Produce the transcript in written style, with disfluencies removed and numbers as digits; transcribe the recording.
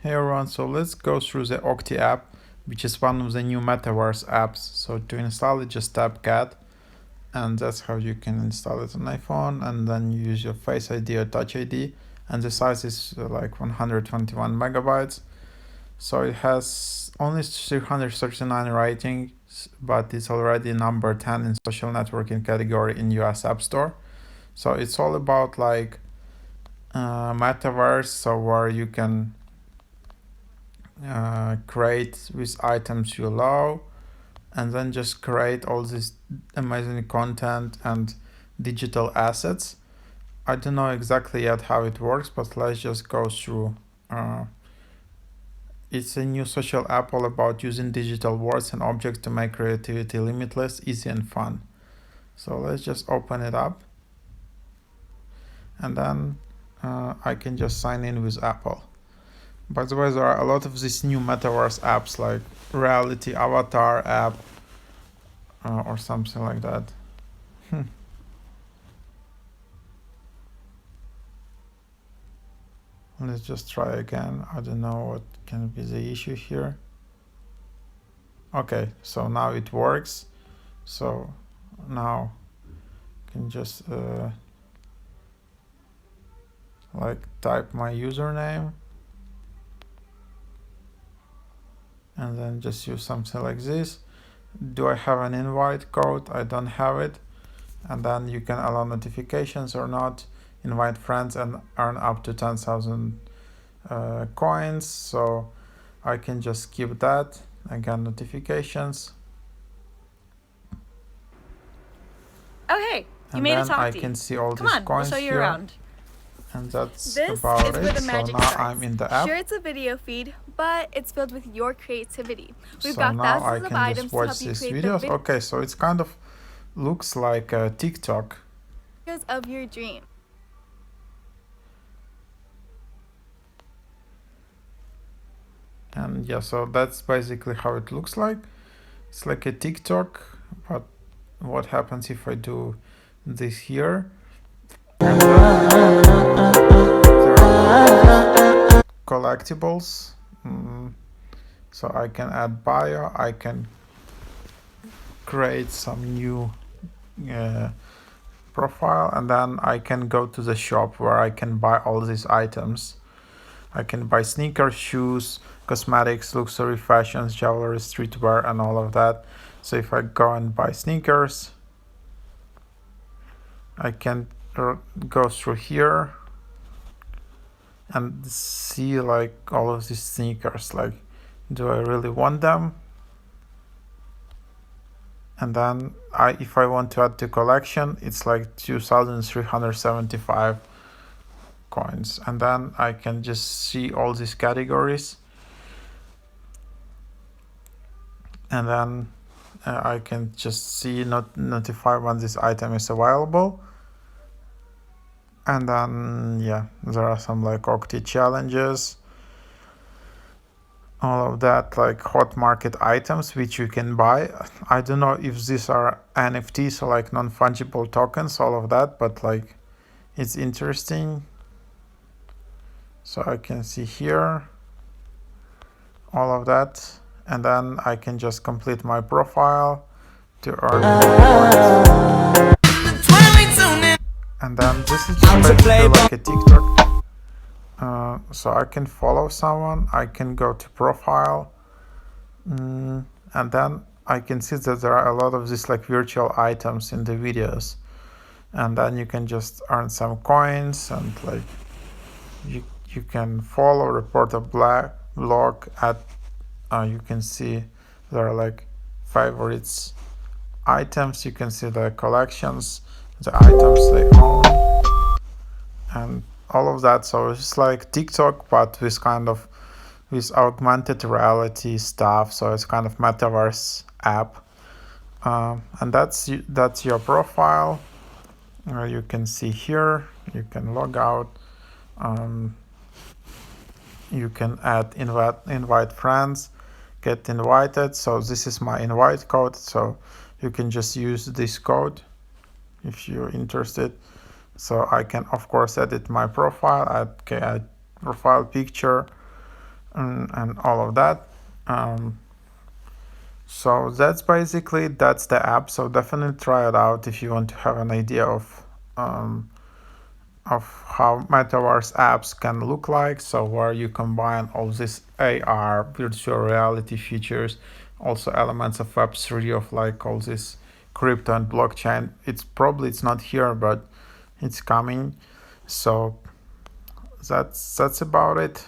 Hey everyone, so let's go through the OCTI app, which is one of the new metaverse apps. So to install it, just tap Get, and that's how you can install it on iPhone, and then you use your Face ID or Touch ID, and the size is like 121 megabytes. So it has only 339 ratings, but it's already number 10 in social networking category in US App Store. So it's all about like metaverse, so where you can create with items you love, and then just create all this amazing content and digital assets. I don't know exactly yet how it works, but let's just go through. It's a new social app all about using digital words and objects to make creativity limitless, easy, and fun. So let's just open it up, and then I can just sign in with Apple. By the way, there are a lot of these new metaverse apps like Reality Avatar app or something like that. Let's just try again. I don't know what can be the issue here. Okay, so now it works. So now I can just like type my username and then just use something like this. Do I have an invite code? I don't have it. And then you can allow notifications or not, invite friends, and earn up to 10,000 coins. So I can just skip that. Again, notifications. Oh, hey, you made it to I OCTI. can see all Come these on, coins we'll show you here. around. And that's This about is where it. the So magic now starts. I'm in the app. Sure, it's a video feed, but it's filled with your creativity. We've So got now I thousands of can items just to watch help you these create videos. the Okay, so it's kind of looks like a TikTok. videos of your dream. And yeah, so that's basically how it looks like. It's like a TikTok, but what happens if I do this here? And there are collectibles. So I can add bio, I can create some new profile, and then I can go to the shop where I can buy all these items. I can buy sneakers, shoes, cosmetics, luxury fashions, jewelry, streetwear, and all of that. So if I go and buy sneakers, I can go through here and see like all of these sneakers. Like, do I really want them? And then if I want to add to collection, it's like 2,375 coins. And then I can just see all these categories. And then I can just see notify when this item is available. And then yeah, there are some like OCTI challenges, all of that, like hot market items which you can buy. I don't know if these are NFTs or like non-fungible tokens, all of that, but like it's interesting. So I can see here all of that, and then I can just complete my profile to earn more points. And then this is just basically like a TikTok. So I can follow someone, I can go to profile, and then I can see that there are a lot of these like virtual items in the videos, and then you can just earn some coins, and like you can follow, report a blog, add. You can see there are like favorites items. You can see the collections, the items they own, and all of that. So it's like TikTok, but with augmented reality stuff. So it's kind of metaverse app, and that's your profile. You can see here. You can log out. You can add invite friends, get invited. So this is my invite code. So you can just use this code if you're interested. So I can of course edit my profile, add profile picture, and all of that. So that's the app. So definitely try it out if you want to have an idea um, of how metaverse apps can look like. So where you combine all this AR, virtual reality features, also elements of Web3 of like all this crypto and blockchain. It's not here, but it's coming. So that's about it.